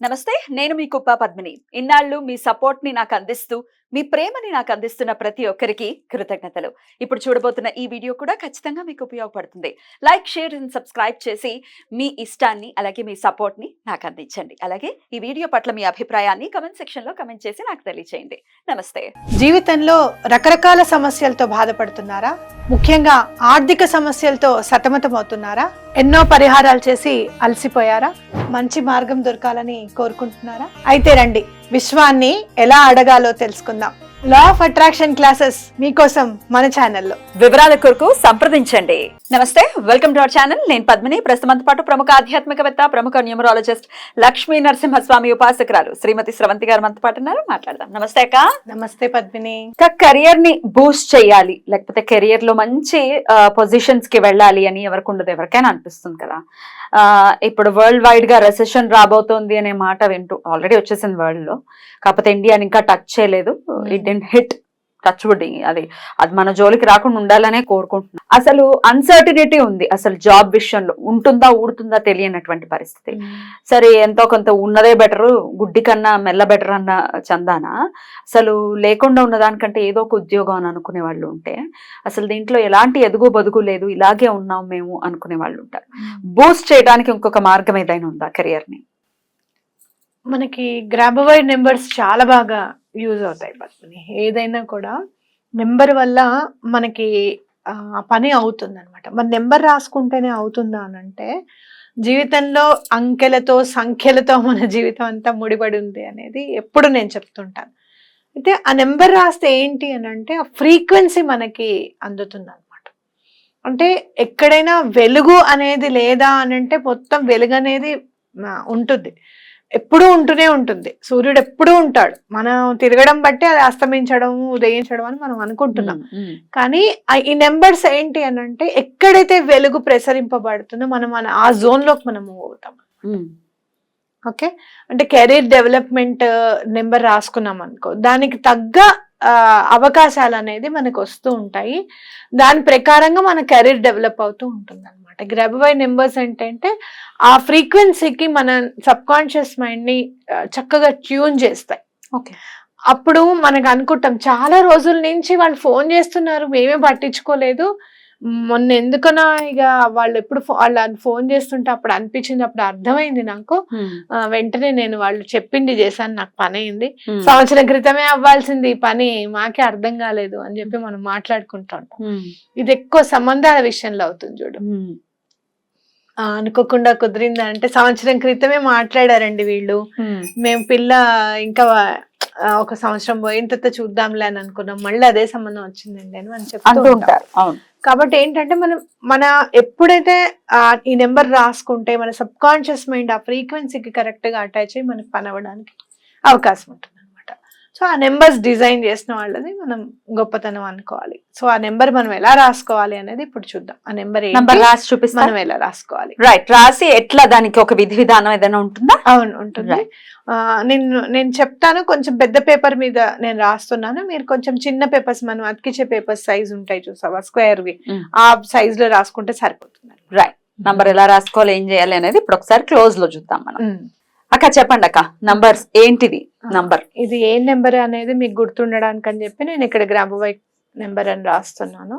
నమస్తే, నేను మీ కుప్ప పద్మిని. ఇన్నాళ్ళు మీ సపోర్ట్ ని నాకు అందిస్తూ, మీ ప్రేమని నాకు అందిస్తున్న ప్రతి ఒక్కరికి కృతజ్ఞతలు. ఇప్పుడు చూడబోతున్న ఈ వీడియో కూడా ఖచ్చితంగా మీకు ఉపయోగపడుతుంది. లైక్, షేర్ అండ్ సబ్స్క్రైబ్ చేసి మీ ఇష్టాన్ని అలాగే మీ సపోర్ట్ ని నాకు అందించండి. అలాగే ఈ వీడియో పట్ల మీ అభిప్రాయాన్ని కమెంట్ సెక్షన్ లో కమెంట్ చేసి నాకు తెలియజేయండి. నమస్తే. జీవితంలో రకరకాల సమస్యలతో బాధపడుతున్నారా? ముఖ్యంగా ఆర్థిక సమస్యలతో సతమతమవుతున్నారా? ఎన్నో పరిహారాలు చేసి అలసిపోయారా? మంచి మార్గం దొరకాలని కోరుకుంటున్నారా? అయితే రండి, విశ్వాన్ని ఎలా అడగాలో తెలుసుకుందాం. లా ఆఫ్ అట్రాక్షన్ క్లాసెస్ మీకోసం మన ఛానల్లో. వివరాల కొరకు సంప్రదించండి. నమస్తే, వెల్కమ్ టు అవర్ ఛానల్. నేను పద్మిని. ప్రస్తుతంతో పాటు ప్రముఖ ఆధ్యాత్మికవేత్త, ప్రముఖ న్యూమరాలజిస్ట్ లక్ష్మీ నరసింహస్వామి ఉపాసకురాలు శ్రీమతి స్రవంతి గారు మనతో పాటు ఉన్నారు. మాట్లాడదాం. నమస్తే అక్క. నమస్తే పద్మిని. కెరియర్ ని బూస్ట్ చేయాలి, లేకపోతే కెరియర్ లో మంచి పొజిషన్స్ కి వెళ్ళాలి అని ఎవరికి ఉండదు, ఎవరికైనా అనిపిస్తుంది కదా. ఇప్పుడు వరల్డ్ వైడ్ గా రెసెషన్ రాబోతోంది అనే మాట వింటూ, ఆల్రెడీ వచ్చేసింది వరల్డ్ లో, కాకపోతే ఇండియాని ఇంకా టచ్ చేయలేదు. It didn't hit, touch wood. అది మన జోలికి రాకుండా ఉండాలనే కోరుకుంటున్నాను. అసలు అన్సర్టినిటీ ఉంది, అసలు జాబ్ విషయంలో ఉంటుందా ఊడుతుందా తెలియనటువంటి పరిస్థితి. సరే, ఎంతో కొంత ఉన్నదే బెటరు, గుడ్డి కన్నా మెల్ల బెటర్ అన్న చందాన అసలు లేకుండా ఉన్నదానికంటే ఏదో ఒక ఉద్యోగం అని అనుకునే వాళ్ళు ఉంటే, అసలు దీంట్లో ఎలాంటి ఎదుగు బదుగు లేదు, ఇలాగే ఉన్నాం మేము అనుకునే వాళ్ళు ఉంటారు. బూస్ట్ చేయడానికి ఇంకొక మార్గం ఏదైనా ఉందా కెరియర్ ని? మనకి గ్రాబవైడ్ నెంబర్స్ చాలా బాగా యూజ్ అవుతాయి పద్మిని. ఏదైనా కూడా నెంబర్ వల్ల మనకి పని అవుతుంది అనమాట. మన నెంబర్ రాసుకుంటేనే అవుతుందా అని అంటే, జీవితంలో అంకెలతో సంఖ్యలతో మన జీవితం అంతా ముడిపడి ఉంది అనేది ఎప్పుడు నేను చెప్తుంటాను. అయితే ఆ నెంబర్ రాస్తే ఏంటి అని అంటే, ఆ ఫ్రీక్వెన్సీ మనకి అందుతుంది అనమాట. అంటే ఎక్కడైనా వెలుగు అనేది లేదా అని అంటే, మొత్తం వెలుగు అనేది ఉంటుంది, ఎప్పుడూ ఉంటూనే ఉంటుంది. సూర్యుడు ఎప్పుడూ ఉంటాడు. మనం తిరగడం బట్టి అది అస్తమించడం, ఉదయించడం అని మనం అనుకుంటున్నాం. కానీ ఈ నెంబర్స్ ఏంటి అని అంటే, ఎక్కడైతే వెలుగు ప్రసరింపబడుతుందో మనం ఆ జోన్ లోకి మనం మూవ్ అవుతాం. ఓకే, అంటే కెరీర్ డెవలప్మెంట్ నెంబర్ రాసుకున్నాం అనుకో, దానికి తగ్గ అవకాశాలు అనేది మనకు వస్తూ ఉంటాయి. దాని ప్రకారంగా మన కెరీర్ డెవలప్ అవుతూ ఉంటుంది అనమాట. గ్రాబవైడ్ నెంబర్స్ ఏంటంటే, ఆ ఫ్రీక్వెన్సీకి మన సబ్ కాన్షియస్ మైండ్ ని చక్కగా ట్యూన్ చేస్తాయి. ఓకే, అప్పుడు మనకు అనుకుంటాం, చాలా రోజుల నుంచి వాళ్ళు ఫోన్ చేస్తున్నారు, మేమే పట్టించుకోలేదు. మొన్న ఎందుకన్నా ఇక వాళ్ళు ఎప్పుడు వాళ్ళు ఫోన్ చేస్తుంటే అప్పుడు అనిపించింది, అప్పుడు అర్థమైంది నాకు. వెంటనే నేను వాళ్ళు చెప్పింది చేశాను, నాకు పని అయింది. సంవత్సరం క్రితమే అవ్వాల్సింది ఈ పని, మాకే అర్థం కాలేదు అని చెప్పి మనం మాట్లాడుకుంటూ ఉంటాం. ఇది ఎక్కువ సంబంధాల విషయంలో అవుతుంది చూడు. అనుకోకుండా కుదిరిందా అంటే, సంవత్సరం క్రితమే మాట్లాడారండి వీళ్ళు, మేము పిల్ల ఇంకా ఒక సంవత్సరం పోయిన తర్వాత చూద్దాంలే అని అనుకున్నాం, మళ్ళీ అదే సంబంధం వచ్చిందండి అని మనం చెప్తూ ఉంటారు. కాబట్టి ఏంటంటే, మన ఎప్పుడైతే ఈ నెంబర్ రాసుకుంటే మన సబ్ కాన్షియస్ మైండ్ ఆ ఫ్రీక్వెన్సీకి కరెక్ట్ గా అటాచ్ అయ్యి మనకి పని అవ్వడానికి అవకాశం ఉంటుంది అనమాట. సో ఆ నెంబర్స్ డిజైన్ చేసిన వాళ్ళది మనం గొప్పతనం అనుకోవాలి. సో ఆ నెంబర్ మనం ఎలా రాసుకోవాలి అనేది ఇప్పుడు చూద్దాం. ఆ నెంబర్ రాసి చూపిస్తాం, మనం ఎలా రాసుకోవాలి. రైట్, రాసి ఎట్లా, దానికి ఒక విధి విధానం ఏదైనా ఉంటుందా? అవును, ఉంటుంది. నేను చెప్తాను, కొంచెం పెద్ద పేపర్ మీద నేను రాస్తున్నాను, మీరు కొంచెం చిన్న పేపర్స్, మనం అతికిచ్చే పేపర్స్ సైజ్ ఉంటాయి చూసావా, స్క్వేర్ వి, ఆ సైజ్ లో రాసుకుంటే సరిపోతుంది. రైట్, నంబర్ ఎలా రాసుకోవాలి, ఏం చేయాలి అనేది ఇప్పుడు ఒకసారి క్లోజ్ లో చూద్దాం మనం. అక్క చెప్పండి అక్క, నంబర్స్ ఏంటిది? నంబర్ ఇది ఏ నెంబర్ అనేది మీకు గుర్తుండడానికి అని చెప్పి నేను ఇక్కడ గ్రాబవైడ్ నెంబర్ అని రాస్తున్నాను.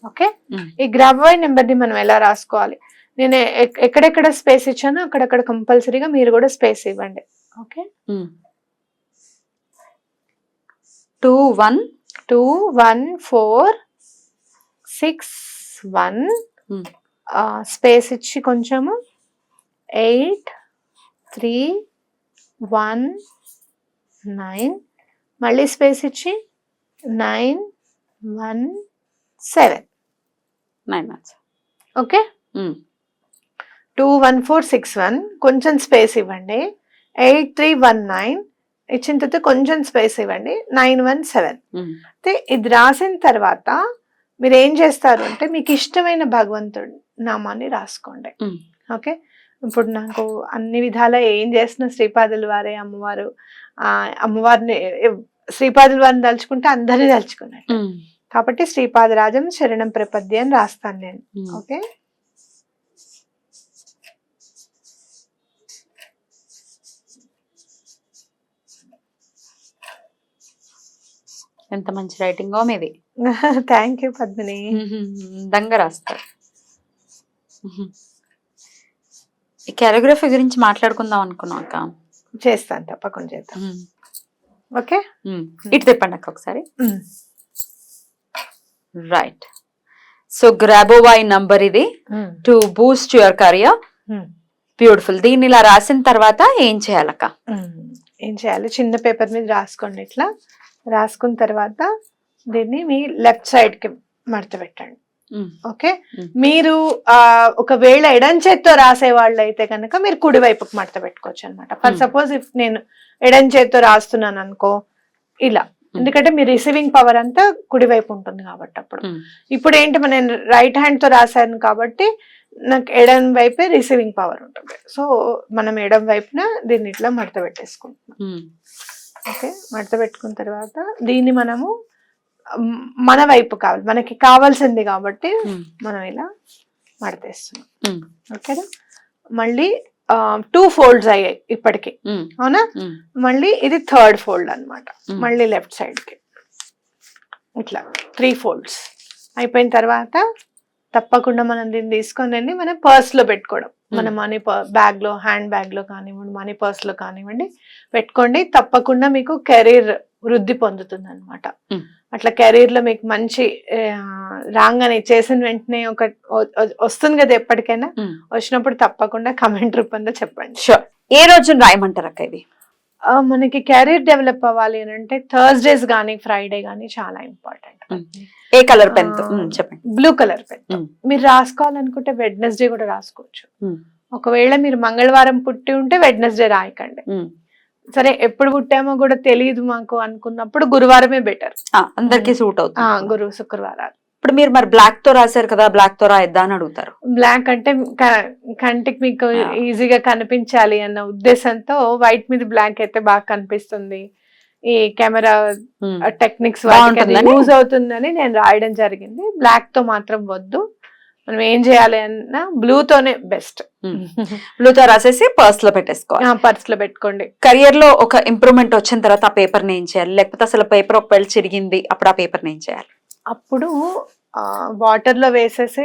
ఓకే, ఈ గ్రాబవైడ్ నెంబర్ ని మనం ఎలా రాసుకోవాలి, నేను ఎక్కడెక్కడ స్పేస్ ఇచ్చానో అక్కడక్కడ కంపల్సరీగా మీరు కూడా స్పేస్ ఇవ్వండి. ఓకే, 214661 స్పేస్ ఇచ్చి కొంచెము 8319 మళ్ళీ స్పేస్ ఇచ్చి 917. ఓకే, 21461 కొంచెం స్పేస్ ఇవ్వండి, 8319 ఇచ్చిన తర్వాత కొంచెం స్పేస్ ఇవ్వండి, 917. అయితే ఇది రాసిన తర్వాత మీరు ఏం చేస్తారు అంటే, మీకు ఇష్టమైన భగవంతుడి నామాన్ని రాసుకోండి. ఓకే, ఇప్పుడు నాకు అన్ని విధాలా ఏం చేస్తున్న శ్రీపాదుల వారే అమ్మవారు. అమ్మవారిని శ్రీపాదుల వారిని తలుచుకుంటే అందరినీ తలుచుకున్నట్టు. కాబట్టి శ్రీపాదరాజం శరణం ప్రపద్య అని రాస్తాను నేను. ఓకే, ఎంత మంచి రైటింగ్ మీది. Thank you Padmini. దంగా రాస్తారు. ఈ కాలిగ్రఫీ గురించి మాట్లాడుకుందాం అనుకున్నాం అక్క. చేస్తాను, తప్పకుండా చేద్దాం. ఓకే, ఇటు తిప్పండి అక్క ఒకసారి. రైట్, సో గ్రాబోవై నంబర్ ఇది to Boost your career. Beautiful. దీన్ని ఇలా రాసిన తర్వాత ఏం చేయాలక్క? ఏం చేయాలి, చిన్న పేపర్ మీద రాసుకోండి. ఇట్లా రాసుకున్న తర్వాత దీన్ని మీ లెఫ్ట్ సైడ్ కి మడత పెట్టండి. ఓకే, మీరు ఒకవేళ ఎడం చేత్తో రాసే వాళ్ళు అయితే కనుక మీరు కుడి వైపుకి మడత పెట్టుకోవచ్చు అనమాట. ఫర్ సపోజ్ ఇఫ్ నేను ఎడం చేత్తో రాస్తున్నాను అనుకో ఇలా, ఎందుకంటే మీ రిసీవింగ్ పవర్ అంతా కుడి వైపు ఉంటుంది కాబట్టి. అప్పుడు ఇప్పుడు ఏంటి, నేను రైట్ హ్యాండ్ తో రాశాను కాబట్టి నాకు ఎడం వైపే రిసీవింగ్ పవర్ ఉంటుంది. సో మనం ఎడం వైపున దీన్ని ఇట్లా మడత పెట్టేసుకుంటున్నాం. ఓకే, మడత పెట్టుకున్న తర్వాత దీన్ని మనము మన వైపు కావాలి, మనకి కావాల్సింది కాబట్టి మనం ఇలా మడతేస్తున్నాం. ఓకేనా, మళ్ళీ 2 ఫోల్డ్స్ అయ్యాయి ఇప్పటికి, అవునా? మళ్ళీ ఇది 3rd ఫోల్డ్ అన్నమాట. మళ్ళీ లెఫ్ట్ సైడ్ కి ఇట్లా 3 ఫోల్డ్స్ అయిపోయిన తర్వాత తప్పకుండా మనం దీన్ని తీసుకొని మన పర్స్ లో పెట్టుకోవడం. మన మనీ బ్యాగ్ లో, హ్యాండ్ బ్యాగ్ లో కానివ్వండి, మనీ పర్స్ లో కానివ్వండి పెట్టుకోండి. తప్పకుండా మీకు కెరీర్ వృద్ధి పొందుతుంది అనమాట. అట్లా కెరీర్ లో మీకు మంచి రాగానే చేసిన వెంటనే ఒక వస్తుంది కదా, ఎప్పటికైనా వచ్చినప్పుడు తప్పకుండా కమెంట్ రూపంలో చెప్పండి. షూర్. ఏ రోజు రాయమంటారు అక్క ఇది? మనకి కెరీర్ డెవలప్ అవ్వాలి అని అంటే థర్స్డేస్ గానీ ఫ్రైడే గానీ చాలా ఇంపార్టెంట్. ఏ కలర్ పెన్? చెప్పండి. Blue colour pen. మీరు రాసుకోవాలనుకుంటే వెడ్నెస్డే కూడా రాసుకోవచ్చు. ఒకవేళ మీరు మంగళవారం పుట్టి ఉంటే వెడ్నెస్డే రాయకండి. సరే ఎప్పుడు పుట్టామో కూడా తెలియదు మాకు అనుకున్నప్పుడు గురువారమే బెటర్. అందరికి సూట్ అవుతుంది. గురు శుక్రవారాలు. ఇప్పుడు మీరు మరి బ్లాక్ తో రాశారు కదా, బ్లాక్ తో రాయిద్దా అని అడుగుతారు. బ్లాక్ అంటే కంటికి మీకు ఈజీగా కనిపించాలి అన్న ఉద్దేశంతో వైట్ మీద బ్లాక్ అయితే బాగా కనిపిస్తుంది, ఈ కెమెరా టెక్నిక్స్ యూజ్ అవుతుందని నేను రాయడం జరిగింది. బ్లాక్ తో మాత్రం వద్దు. మనం ఏం చేయాలి అన్నా బ్లూ తోనే బెస్ట్. బ్లూ తో రాసేసి పర్స్ లో పెట్టేసుకోవాలి. పర్స్ లో పెట్టుకోండి. కెరియర్ లో ఒక ఇంప్రూవ్మెంట్ వచ్చిన తర్వాత ఆ పేపర్ ని ఏం చేయాలి? లేకపోతే అసలు పేపర్ ఒకవేళ చిరిగింది అప్పుడు ఆ పేపర్ ని ఏం చేయాలి? అప్పుడు వాటర్ లో వేసేసి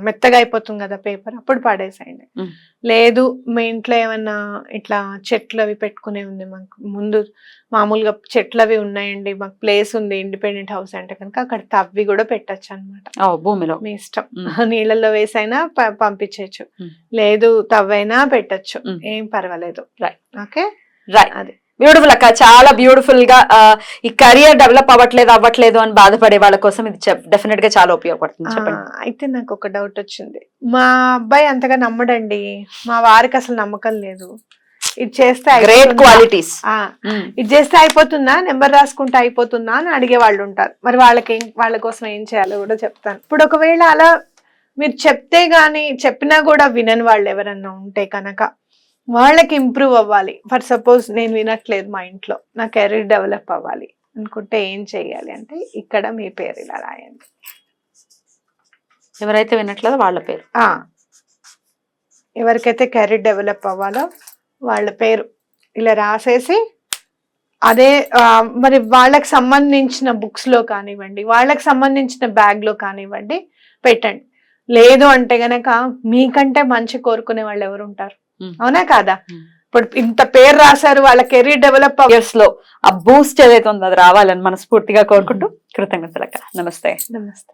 మెత్తగా అయిపోతుంది కదా పేపర్, అప్పుడు పడేసేయండి. లేదు మీ ఇంట్లో ఏమన్నా ఇట్లా చెట్లు అవి పెట్టుకునే ఉంది, మాకు ముందు మామూలుగా చెట్లు అవి ఉన్నాయండి, మాకు ప్లేస్ ఉంది ఇండిపెండెంట్ హౌస్ అంటే కనుక అక్కడ తవ్వి కూడా పెట్టచ్చు అనమాట. భూమిలో మీ ఇష్టం. నీళ్ళల్లో వేసైనా పంపించచ్చు, లేదు తవ్వైనా పెట్టచ్చు, ఏం పర్వాలేదు. ఓకే, అది బ్యూటిఫుల్ అక్క. చాలా బ్యూటిఫుల్ గా ఈ కెరియర్ డెవలప్ అవ్వట్లేదు అని బాధపడే వాళ్ళ కోసం ఇది డెఫినెట్ గా చాలా ఉపయోగపడుతుంది. చెప్పండి. అయితే నాకు ఒక డౌట్ వచ్చింది. మా అబ్బాయి అంతగా నమ్మడండి, మా వారికి అసలు నమ్మకం లేదు. ఇది చేస్తే గ్రేట్ క్వాలిటీస్, ఇది చేస్తే అయిపోతుందా, నెంబర్ రాసుకుంటే అయిపోతుందా అని అడిగే వాళ్ళు ఉంటారు. మరి వాళ్ళ కోసం ఏం చేయాలో కూడా చెప్తాను. ఇప్పుడు ఒకవేళ అలా మీరు చెప్తే గానీ చెప్పినా కూడా వినని వాళ్ళు ఎవరన్నా ఉంటే కనుక వాళ్ళకి ఇంప్రూవ్ అవ్వాలి. ఫర్ సపోజ్ నేను వినట్లేదు మా ఇంట్లో, నా కెరీర్ డెవలప్ అవ్వాలి అనుకుంటే ఏం చెయ్యాలి అంటే ఇక్కడ మీ పేరు ఇలా రాయండి. ఎవరైతే వినట్లేదో వాళ్ళ పేరు, ఎవరికైతే కెరీర్ డెవలప్ అవ్వాలో వాళ్ళ పేరు ఇలా రాసేసి అదే మరి వాళ్ళకి సంబంధించిన బుక్స్ లో కానివ్వండి, వాళ్ళకి సంబంధించిన బ్యాగ్ లో కానివ్వండి పెట్టండి. లేదు అంటే గనక మీకంటే మంచి కోరుకునే వాళ్ళు ఎవరు ఉంటారు, అవునా కాదా? ఇప్పుడు ఇంత పేరు రాశారు, వాళ్ళ కెరీర్ డెవలప్ ఇయర్స్ లో ఆ బూస్ట్ ఏదైతే ఉందో అది రావాలని మనస్ఫూర్తిగా కోరుకుంటూ కృతజ్ఞతలక్క. నమస్తే. నమస్తే.